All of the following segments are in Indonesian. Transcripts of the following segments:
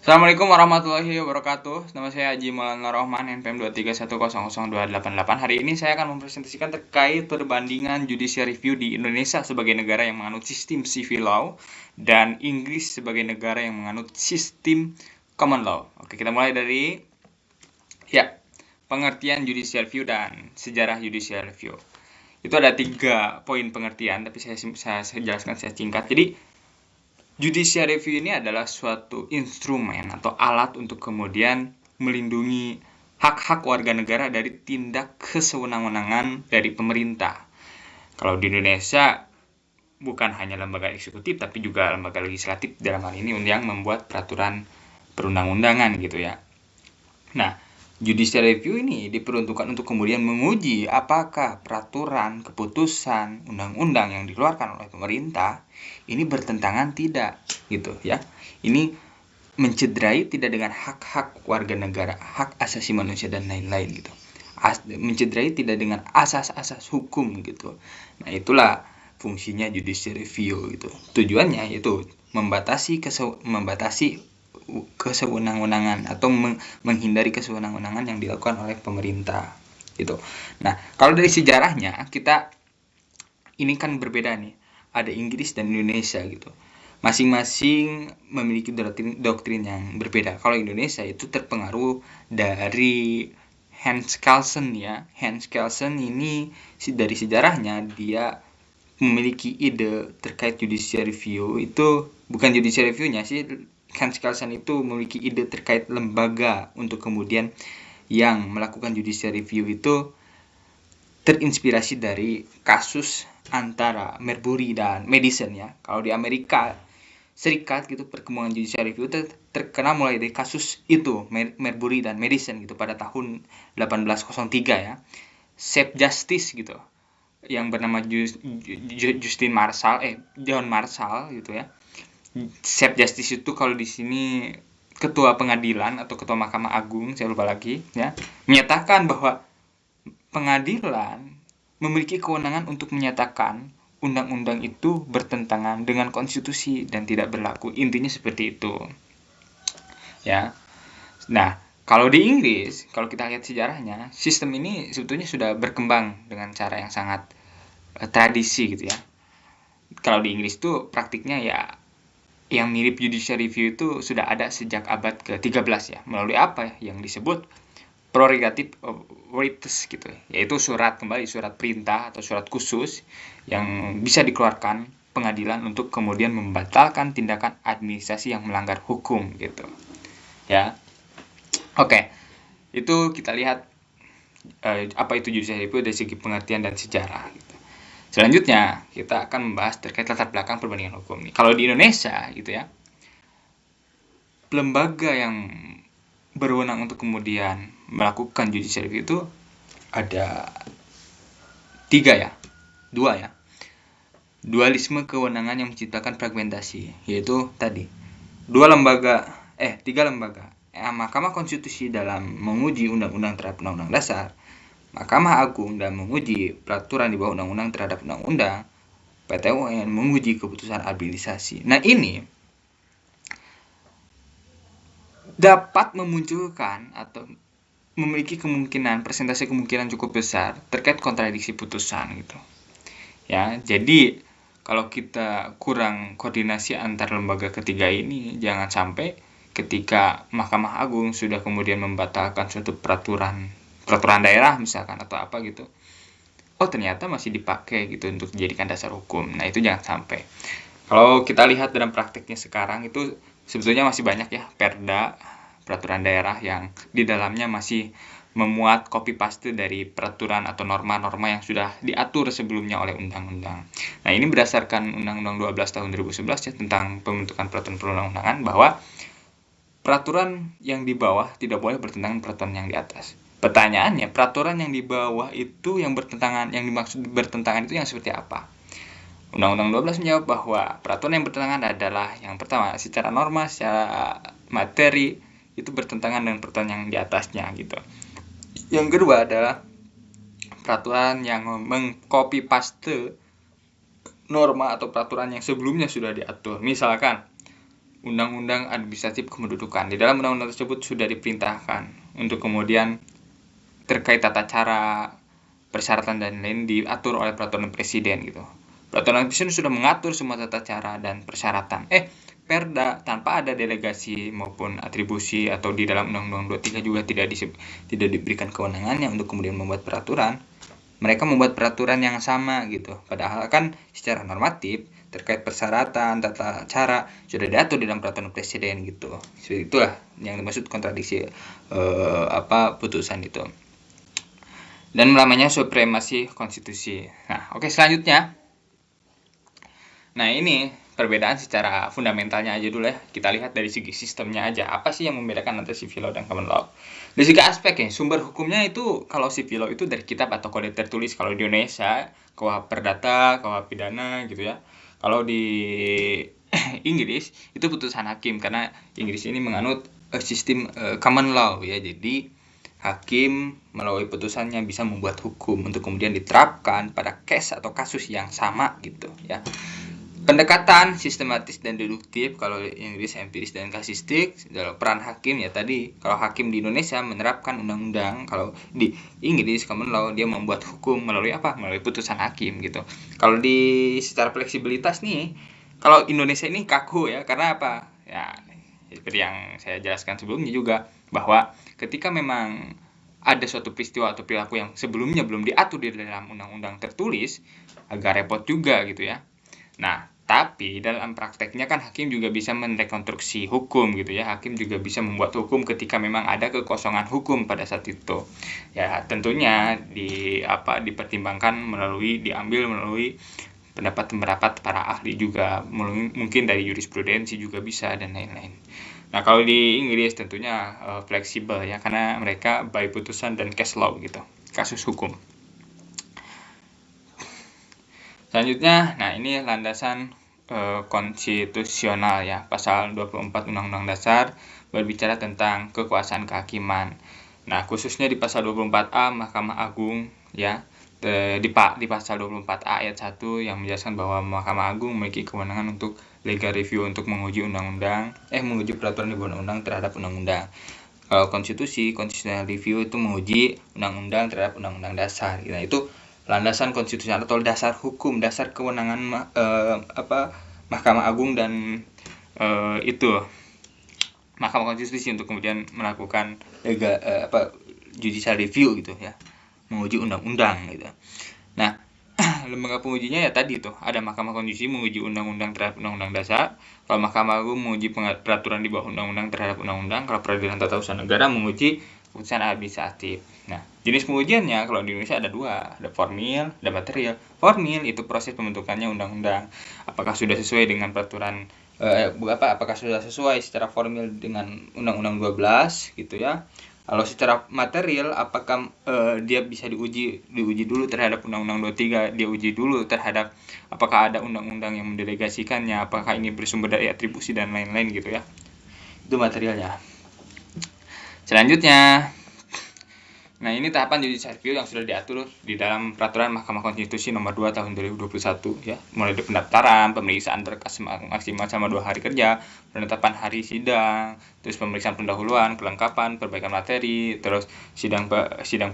Assalamualaikum warahmatullahi wabarakatuh. Nama saya Haji Maulana Rohman, NPM 231000288. Hari ini saya akan mempresentasikan terkait perbandingan judicial review di Indonesia sebagai negara yang menganut sistem civil law dan Inggris sebagai negara yang menganut sistem common law. Oke, kita mulai dari pengertian judicial review dan sejarah judicial review. Itu ada 3 poin pengertian, tapi saya jelaskan secara singkat. Jadi judicial review ini adalah suatu instrumen atau alat untuk kemudian melindungi hak-hak warga negara dari tindak kesewenang-wenangan dari pemerintah. Kalau di Indonesia bukan hanya lembaga eksekutif tapi juga lembaga legislatif dalam hal ini yang membuat peraturan perundang-undangan gitu ya. Nah, judicial review ini diperuntukkan untuk kemudian menguji apakah peraturan, keputusan, undang-undang yang dikeluarkan oleh pemerintah ini bertentangan tidak gitu ya. Ini mencederai tidak dengan hak-hak warga negara, hak asasi manusia dan lain-lain gitu. Mencederai tidak dengan asas-asas hukum gitu. Nah, itulah fungsinya judicial review gitu. Tujuannya yaitu membatasi kesewenang-wenangan atau menghindari kesewenang-wenangan yang dilakukan oleh pemerintah gitu. Nah, kalau dari sejarahnya kita ini kan berbeda nih. Ada Inggris dan Indonesia gitu. Masing-masing memiliki doktrin yang berbeda. Kalau Indonesia itu terpengaruh dari Hans Kelsen ya. Hans Kelsen ini dari sejarahnya dia memiliki ide terkait judicial review. Itu bukan judicial review-nya sih, Hans Kelsen itu memiliki ide terkait lembaga untuk kemudian yang melakukan judicial review itu terinspirasi dari kasus antara Marbury dan Madison ya. Kalau di Amerika Serikat gitu perkembangan judicial review terkenal mulai dari kasus itu Marbury dan Madison gitu pada tahun 1803 ya. Chief Justice gitu yang bernama John Marshall gitu ya. Chief Justice itu kalau di sini ketua pengadilan atau ketua Mahkamah Agung, saya lupa lagi ya, menyatakan bahwa pengadilan memiliki kewenangan untuk menyatakan undang-undang itu bertentangan dengan konstitusi dan tidak berlaku. Intinya seperti itu. Ya. Nah, kalau di Inggris, kalau kita lihat sejarahnya, sistem ini sebetulnya sudah berkembang dengan cara yang sangat tradisi gitu ya. Kalau di Inggris tuh praktiknya ya yang mirip judicial review itu sudah ada sejak abad ke-13 ya, melalui apa ya, yang disebut prerogative of writes gitu, yaitu surat perintah atau surat khusus yang bisa dikeluarkan pengadilan untuk kemudian membatalkan tindakan administrasi yang melanggar hukum gitu ya. Oke, itu kita lihat apa itu judicial review dari segi pengertian dan sejarah gitu. Selanjutnya kita akan membahas terkait latar belakang perbandingan hukum nih. Kalau di Indonesia gitu ya, lembaga yang berwenang untuk kemudian melakukan judicial review itu ada 3 ya, 2 ya. Dualisme kewenangan yang menciptakan fragmentasi, yaitu tadi 3 lembaga. Mahkamah Konstitusi dalam menguji undang-undang terhadap undang-undang dasar, Mahkamah Agung dalam menguji peraturan di bawah undang-undang terhadap undang-undang, PT UN menguji keputusan administrasi. Nah, ini dapat memunculkan atau memiliki persentase kemungkinan cukup besar terkait kontradiksi putusan gitu. Ya, jadi kalau kita kurang koordinasi antar lembaga ketiga ini, jangan sampai ketika Mahkamah Agung sudah kemudian membatalkan suatu peraturan daerah misalkan atau apa gitu, oh ternyata masih dipakai gitu untuk dijadikan dasar hukum. Nah, itu jangan sampai. Kalau kita lihat dalam praktiknya sekarang itu sebetulnya masih banyak ya perda, peraturan daerah yang di dalamnya masih memuat copy paste dari peraturan atau norma-norma yang sudah diatur sebelumnya oleh undang-undang. Nah, ini berdasarkan Undang-Undang 12 tahun 2011 ya tentang pembentukan peraturan perundang-undangan, bahwa peraturan yang di bawah tidak boleh bertentangan peraturan yang di atas. Pertanyaannya, peraturan yang di bawah itu yang dimaksud bertentangan itu yang seperti apa? Undang-Undang 12 menjawab bahwa peraturan yang bertentangan adalah yang pertama, secara norma, secara materi itu bertentangan dengan peraturan yang di atasnya gitu. Yang kedua adalah peraturan yang mengcopy paste norma atau peraturan yang sebelumnya sudah diatur. Misalkan undang-undang administratif kependudukan. Di dalam undang-undang tersebut sudah diperintahkan untuk kemudian terkait tata cara, persyaratan dan lain diatur oleh peraturan presiden gitu. Peraturan presiden sudah mengatur semua tata cara dan persyaratan. Perda tanpa ada delegasi maupun atribusi atau di dalam Undang-Undang 23 juga tidak diberikan kewenangannya untuk kemudian membuat peraturan. Mereka membuat peraturan yang sama gitu. Padahal kan secara normatif terkait persyaratan, tata cara sudah diatur di dalam peraturan presiden gitu. Itulah yang dimaksud kontradiksi putusan itu. Dan namanya supremasi konstitusi. Nah, oke, selanjutnya. Nah, ini perbedaan secara fundamentalnya aja dulu ya. Kita lihat dari segi sistemnya aja. Apa sih yang membedakan antara civil law dan common law? Dari segi aspek ya, sumber hukumnya itu kalau civil law itu dari kitab atau kode tertulis. Kalau di Indonesia, KUHP Perdata, KUHP Pidana gitu ya. Kalau di Inggris itu putusan hakim karena Inggris ini menganut sistem common law ya. Jadi hakim melalui putusannya bisa membuat hukum untuk kemudian diterapkan pada case atau kasus yang sama gitu ya. Pendekatan sistematis dan deduktif kalau Inggris empiris dan kasistik. Dalam peran hakim ya tadi, kalau hakim di Indonesia menerapkan undang-undang, kalau di Inggris common law dia membuat hukum melalui apa? Melalui putusan hakim gitu. Kalau di secara fleksibilitas nih, kalau Indonesia ini kaku ya, karena apa? Ya seperti yang saya jelaskan sebelumnya juga, bahwa ketika memang ada suatu peristiwa atau perilaku yang sebelumnya belum diatur di dalam undang-undang tertulis, agak repot juga gitu ya. Nah, tapi dalam prakteknya kan hakim juga bisa merekonstruksi hukum gitu ya. Hakim juga bisa membuat hukum ketika memang ada kekosongan hukum pada saat itu. Ya, tentunya dipertimbangkan diambil melalui pendapat para ahli juga, mungkin dari jurisprudensi juga bisa dan lain-lain. Nah, kalau di Inggris tentunya fleksibel ya, karena mereka by putusan dan case law gitu, kasus hukum. Selanjutnya, nah ini landasan konstitusional ya, pasal 24 Undang-Undang Dasar berbicara tentang kekuasaan kehakiman. Nah, khususnya di pasal 24A Mahkamah Agung ya, di pasal 24A ayat 1 yang menjelaskan bahwa Mahkamah Agung memiliki kewenangan untuk legal review untuk menguji menguji peraturan di bawah undang-undang terhadap undang-undang. Kalau constitutional review itu menguji undang-undang terhadap undang-undang dasar. Nah, itu landasan konstitusional atau dasar hukum, dasar kewenangan Mahkamah Agung dan Mahkamah Konstitusi untuk kemudian melakukan judicial review gitu ya, menguji undang-undang gitu. Nah, lembaga pengujinya ya tadi tuh ada Mahkamah Konstitusi menguji undang-undang terhadap undang-undang dasar, kalau Mahkamah Agung menguji peraturan di bawah undang-undang terhadap undang-undang, kalau Peradilan Tata Usaha Negara menguji putusan administratif. Nah, jenis pengujiannya kalau di Indonesia ada dua, ada formil, ada material. Formil itu proses pembentukannya undang-undang. Apakah sudah sesuai dengan peraturan apakah sudah sesuai secara formil dengan Undang-Undang 12 gitu ya. Kalau secara material apakah dia bisa diuji dulu terhadap Undang-Undang 23, dia uji dulu terhadap apakah ada undang-undang yang mendelegasikannya, apakah ini bersumber dari atribusi dan lain-lain gitu ya. Itu materialnya. Selanjutnya, nah ini tahapan judicial review yang sudah diatur di dalam peraturan Mahkamah Konstitusi nomor 2 tahun 2021 ya, mulai dari pendaftaran, pemeriksaan berkas maksimal selama 2 hari kerja, penetapan hari sidang, terus pemeriksaan pendahuluan, kelengkapan, perbaikan materi, terus sidang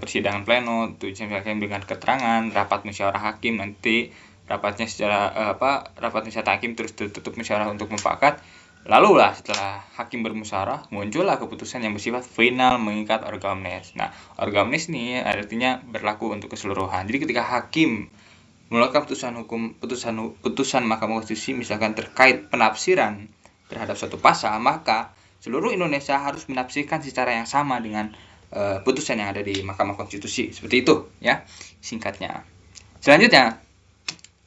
persidangan pleno, tujuan dengan keterangan, rapat musyawarah hakim, nanti rapatnya rapat musyawarah hakim terus tutup musyawarah untuk mufakat. Lalu lah setelah hakim bermusyawarah muncullah keputusan yang bersifat final mengikat erga omnes. Nah, erga omnes ini artinya berlaku untuk keseluruhan. Jadi ketika hakim mengeluarkan putusan Mahkamah Konstitusi misalkan terkait penafsiran terhadap suatu pasal, maka seluruh Indonesia harus menafsirkan secara yang sama dengan putusan yang ada di Mahkamah Konstitusi. Seperti itu ya singkatnya. Selanjutnya,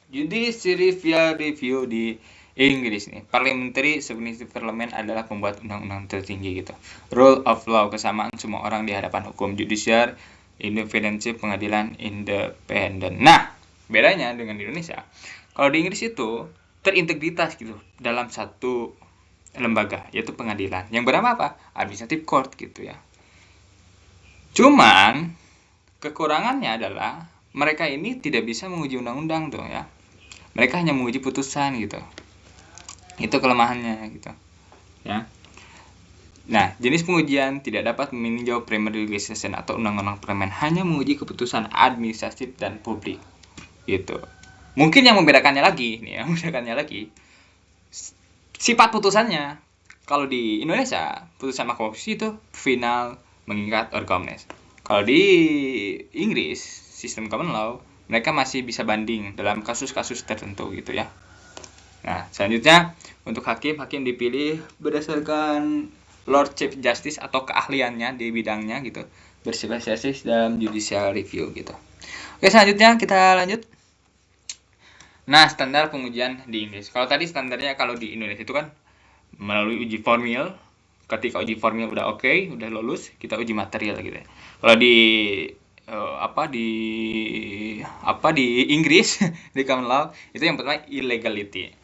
judicial review di Inggris nih, parliamentary sovereignty parliament adalah pembuat undang-undang tertinggi gitu. Rule of law, kesamaan semua orang di hadapan hukum. Judicial independensi, pengadilan independen. Nah, bedanya dengan di Indonesia, kalau di Inggris itu terintegritas gitu dalam satu lembaga, yaitu pengadilan. Yang bernama apa? Administrative court gitu ya. Cuman kekurangannya adalah mereka ini tidak bisa menguji undang-undang tuh ya. Mereka hanya menguji putusan gitu. Itu kelemahannya gitu. ya. Nah, jenis pengujian tidak dapat meninjau primary legislation atau undang-undang parlemen, hanya menguji keputusan administratif dan publik. Gitu. Mungkin yang membedakannya lagi, sifat putusannya. Kalau di Indonesia, putusan Mahkamah Konstitusi itu final, mengikat, erga omnes. Kalau di Inggris, sistem common law, mereka masih bisa banding dalam kasus-kasus tertentu gitu ya. Nah, selanjutnya untuk hakim dipilih berdasarkan Lord Chief Justice atau keahliannya di bidangnya gitu, berspesialis dalam judicial review gitu. Oke, selanjutnya kita lanjut. Nah, standar pengujian di Inggris. Kalau tadi standarnya kalau di Indonesia itu kan melalui uji formil. Ketika uji formil udah oke, udah lulus, kita uji material gitu ya. Kalau di di Inggris di common law itu yang pertama illegality.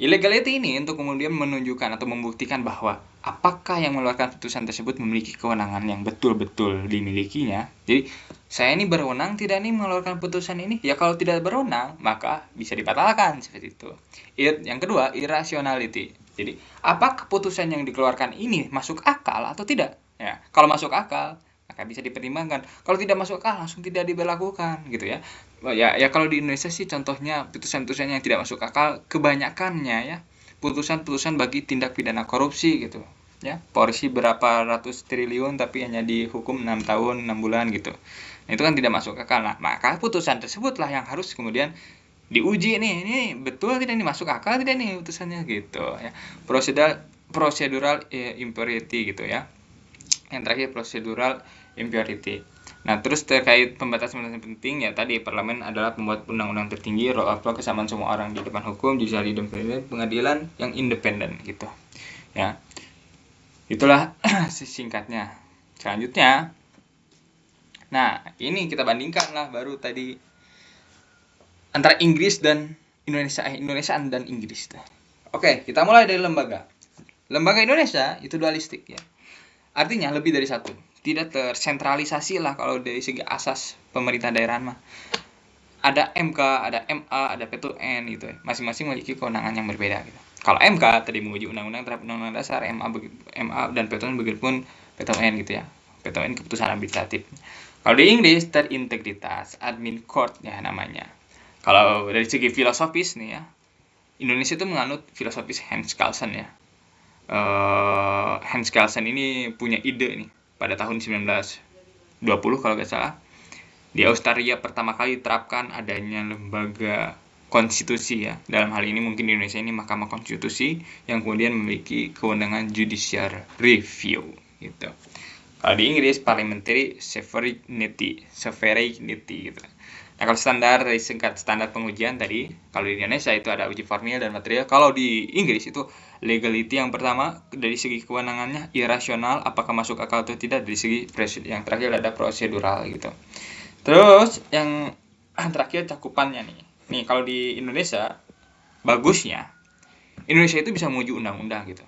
Illegality ini untuk kemudian menunjukkan atau membuktikan bahwa apakah yang mengeluarkan putusan tersebut memiliki kewenangan yang betul-betul dimilikinya. Jadi, saya ini berwenang tidak nih mengeluarkan putusan ini? Ya kalau tidak berwenang, maka bisa dibatalkan seperti itu. Yang kedua, irrationality. Jadi, apakah keputusan yang dikeluarkan ini masuk akal atau tidak? Ya, kalau masuk akal, maka bisa dipertimbangkan. Kalau tidak masuk akal, langsung tidak diberlakukan gitu ya. Ya kalau di Indonesia sih contohnya putusan-putusan yang tidak masuk akal kebanyakannya ya putusan-putusan bagi tindak pidana korupsi gitu ya, porsi berapa ratus triliun tapi hanya dihukum 6 tahun 6 bulan gitu. Nah, itu kan tidak masuk akal. Nah, maka putusan tersebutlah yang harus kemudian diuji nih, ini betul tidak ini masuk akal tidak nih putusannya gitu ya. Procedural impurity gitu ya. Yang terakhir procedural impurity. Nah, terus terkait pembatasan penting ya tadi parlemen adalah pembuat undang-undang tertinggi, role of law, kesamaan semua orang di depan hukum, judicial independent, pengadilan yang independen gitu. Ya. Itulah singkatnya. Selanjutnya, nah, ini kita bandingkan lah baru tadi antara Inggris dan Indonesia, dan Inggris. Oke, kita mulai dari lembaga. Lembaga Indonesia itu dualistik ya. Artinya lebih dari satu. Tidak tersentralisasi lah kalau dari segi asas pemerintah daerah mah. Ada MK, ada MA, ada PT-UN gitu ya. Masing-masing memiliki kewenangan yang berbeda gitu. Kalau MK tadi menguji undang-undang terhadap undang-undang dasar, MA dan PT-UN begitupun PT-UN gitu ya. PT-UN keputusan administratif. Kalau di Inggris terintegritas, admin court ya namanya. Kalau dari segi filosofis nih ya, Indonesia itu menganut filosofis Hans Kelsen ya. Hans Kelsen ini punya ide nih pada tahun 1920 kalau nggak salah. Di Australia pertama kali terapkan adanya lembaga konstitusi ya. Dalam hal ini mungkin di Indonesia ini Mahkamah Konstitusi yang kemudian memiliki kewenangan judicial review gitu. Kalau di Inggris parliamentary sovereignty gitu. Nah, kalau standar dari singkat standar pengujian tadi, kalau di Indonesia itu ada uji formil dan material. Kalau di Inggris itu legality yang pertama dari segi kewenangannya, irasional apakah masuk akal atau tidak dari segi yang terakhir ada prosedural gitu. Terus yang terakhir cakupannya nih. Nih kalau di Indonesia bagusnya Indonesia itu bisa menguji undang-undang gitu.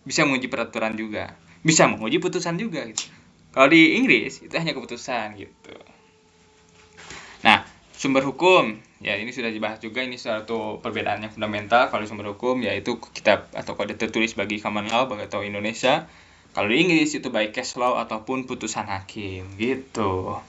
Bisa menguji peraturan juga, bisa menguji putusan juga gitu. Kalau di Inggris itu hanya keputusan gitu. Nah, sumber hukum, ya ini sudah dibahas juga, ini suatu perbedaan yang fundamental. Kalau sumber hukum yaitu kitab atau kode tertulis bagi common law atau Indonesia. Kalau di Inggris itu baik case law ataupun putusan hakim gitu.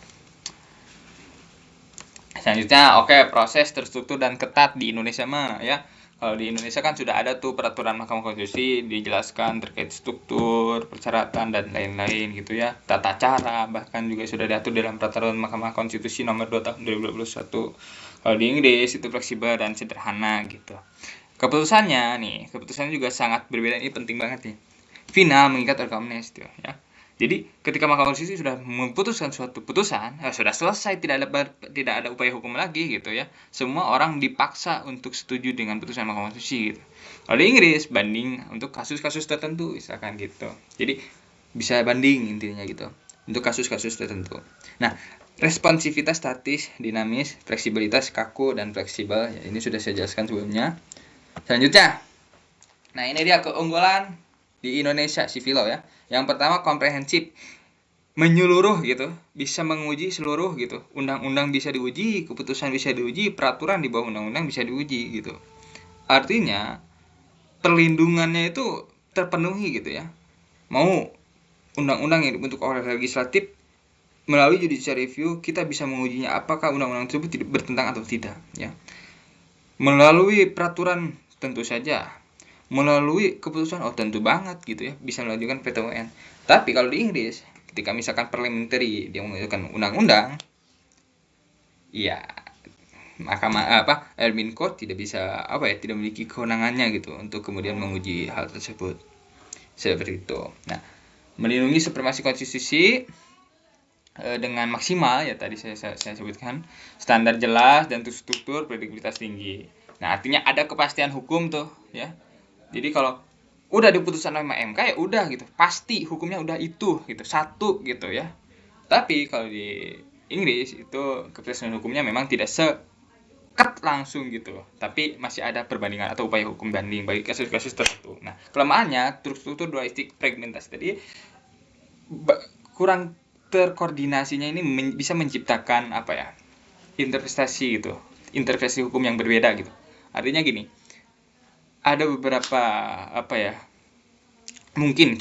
Selanjutnya, proses terstruktur dan ketat di Indonesia mah ya. Kalau di Indonesia kan sudah ada tuh peraturan Mahkamah Konstitusi dijelaskan terkait struktur, persyaratan dan lain-lain gitu ya. Tata cara bahkan juga sudah diatur dalam peraturan Mahkamah Konstitusi nomor 2 tahun 2021. Kalau di Inggris itu fleksibel dan sederhana gitu. Keputusannya juga sangat berbeda, ini penting banget nih. Final mengikat erga omnes gitu ya. Jadi ketika Mahkamah Konstitusi sudah memutuskan suatu putusan, sudah selesai, tidak ada upaya hukum lagi gitu ya. Semua orang dipaksa untuk setuju dengan putusan Mahkamah Konstitusi gitu. Kalau di Inggris banding untuk kasus-kasus tertentu misalkan gitu. Jadi bisa banding intinya gitu untuk kasus-kasus tertentu. Nah, responsivitas statis, dinamis, fleksibilitas kaku dan fleksibel ya, ini sudah saya jelaskan sebelumnya. Selanjutnya, nah ini dia keunggulan di Indonesia civil law ya. Yang pertama komprehensif, menyeluruh gitu, bisa menguji seluruh gitu. Undang-undang bisa diuji, keputusan bisa diuji, peraturan di bawah undang-undang bisa diuji gitu. Artinya perlindungannya itu terpenuhi gitu ya. Mau undang-undang yang dibentuk oleh legislatif, melalui judicial review kita bisa mengujinya apakah undang-undang tersebut tidak bertentangan atau tidak ya. Melalui peraturan tentu saja, melalui keputusan tentu banget gitu ya, bisa mengajukan PT-UN. Tapi kalau di Inggris ketika misalkan parliamentary dia mengajukan undang-undang, ya Mahkamah Admin Court tidak bisa tidak memiliki kewenangannya gitu untuk kemudian menguji hal tersebut. Seperti itu. Nah, melindungi supremasi konstitusi dengan maksimal ya tadi saya sebutkan, standar jelas dan terstruktur, kredibilitas tinggi. Nah, artinya ada kepastian hukum tuh ya. Jadi kalau udah diputuskan oleh MK ya udah gitu, pasti hukumnya udah itu gitu, satu gitu ya. Tapi kalau di Inggris itu kepastian hukumnya memang tidak sekat langsung gitu, tapi masih ada perbandingan atau upaya hukum banding bagi kasus-kasus tertentu. Nah, kelemahannya struktur dualistik fragmentasi tadi kurang terkoordinasinya ini bisa menciptakan interpretasi gitu, interpretasi hukum yang berbeda gitu. Artinya gini, ada beberapa mungkin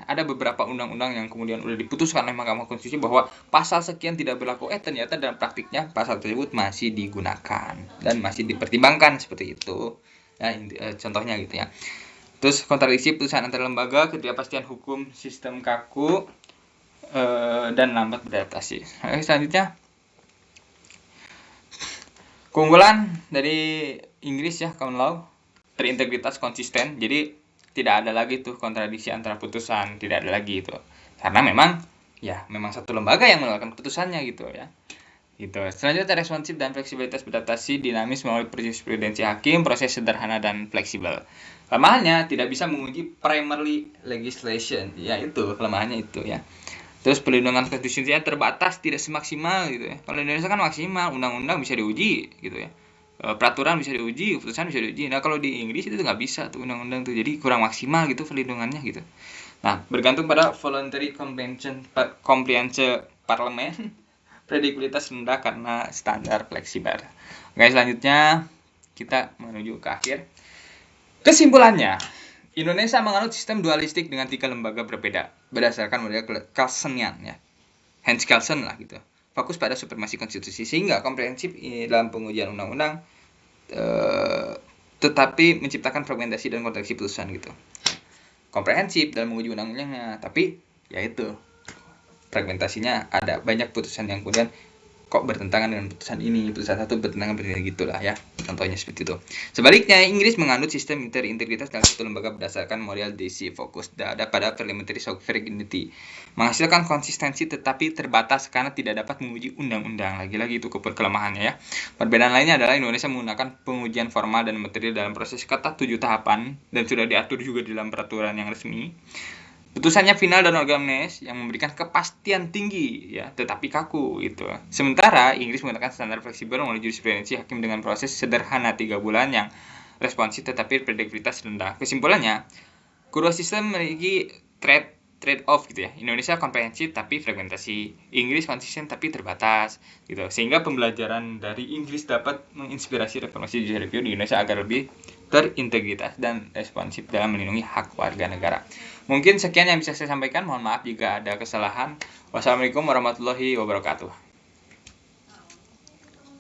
ada beberapa undang-undang yang kemudian udah diputuskan oleh Mahkamah Konstitusi bahwa pasal sekian tidak berlaku, ternyata dalam praktiknya pasal tersebut masih digunakan dan masih dipertimbangkan seperti itu. Nah, contohnya gitu ya. Terus kontradiksi putusan antar lembaga, ketidakpastian hukum, sistem kaku, dan lambat beradaptasi. Selanjutnya, keunggulan dari Inggris ya, common law, terintegritas, konsisten. Jadi tidak ada lagi tuh kontradiksi antara putusan, tidak ada lagi itu. Karena memang satu lembaga yang mengeluarkan putusannya gitu ya. Gitu. Selanjutnya, responsif dan fleksibilitas beradaptasi, dinamis melalui jurisprudensi hakim, proses sederhana dan fleksibel. Kelemahannya tidak bisa menguji primary legislation, ya itu kelemahannya itu ya. Terus pelindungan konstitusinya terbatas, tidak semaksimal gitu ya. Kalau di Indonesia kan maksimal, undang-undang bisa diuji gitu ya. Peraturan bisa diuji, putusan bisa diuji. Nah, kalau di Inggris itu nggak bisa tuh undang-undang tuh. Jadi kurang maksimal gitu perlindungannya gitu. Nah, bergantung pada voluntary compliance parlemen, prediksibilitas rendah karena standar fleksibel. Oke, selanjutnya kita menuju ke akhir. Kesimpulannya, Indonesia menganut sistem dualistik dengan 3 lembaga berbeda berdasarkan model Kelsenian ya. Hans Kelsen lah gitu. Fokus pada supremasi konstitusi sehingga komprehensif dalam pengujian undang-undang, tetapi menciptakan fragmentasi dan kontradiksi putusan gitu. Komprehensif dalam menguji undang-undangnya, tapi ya itu fragmentasinya, ada banyak putusan yang kemudian kok bertentangan dengan putusan ini, putusan satu bertentangan dengan gitulah ya, contohnya seperti itu. Sebaliknya, Inggris menganut sistem integritas dalam satu lembaga berdasarkan model DC, fokus pada parliamentary sovereignty, menghasilkan konsistensi tetapi terbatas karena tidak dapat menguji undang-undang. Lagi-lagi itu kelemahannya ya. Perbedaan lainnya adalah Indonesia menggunakan pengujian formal dan material dalam proses ketat 7 tahapan dan sudah diatur juga di dalam peraturan yang resmi. Putusannya final dan organis yang memberikan kepastian tinggi ya, tetapi kaku gitu. Sementara Inggris menggunakan standar fleksibel melalui jurisprudensi hakim dengan proses sederhana 3 bulan yang responsif tetapi prediksibilitas rendah. Kesimpulannya, kedua sistem memiliki trade off gitu ya. Indonesia komprehensif tapi fragmentasi, Inggris konsisten tapi terbatas gitu. Sehingga pembelajaran dari Inggris dapat menginspirasi reformasi judicial review di Indonesia agar lebih terintegritas dan responsif dalam melindungi hak warga negara. Mungkin sekian yang bisa saya sampaikan. Mohon maaf jika ada kesalahan. Wassalamualaikum warahmatullahi wabarakatuh.